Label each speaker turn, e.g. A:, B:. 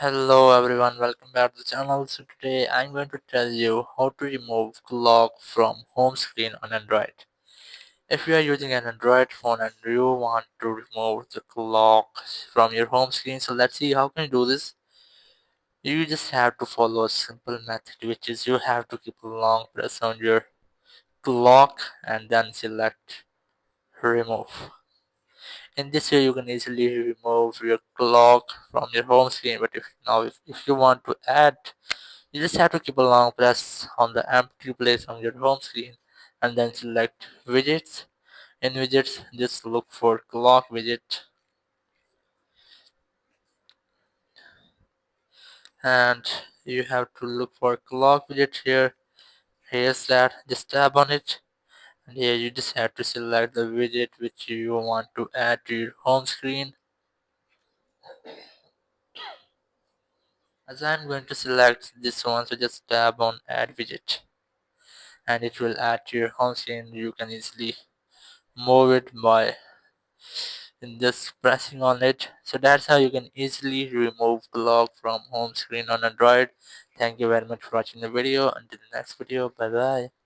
A: Hello everyone, welcome back to the channel. So today I'm going to tell you how to remove clock from home screen on Android. If you are using an Android phone and you want to remove the clock from your home screen, so let's see how can you do this. You just have to follow a simple method, which is you have to keep a long press on your clock and then select remove. In this way you can easily remove your clock from your home screen, but if you want to add, you just have to keep a long press on the empty place on your home screen and then select widgets. In widgets, just look for clock widget and you have to look for clock widget here. Here's that. Just tap on it and here you just have to select the widget which you want to add to your home screen. As I'm going to select this one, so just tap on add widget and it will add to your home screen. You can easily move it by just pressing on it. So that's how you can easily remove clock from home screen on Android. Thank you very much for watching the video. Until the next video, bye bye.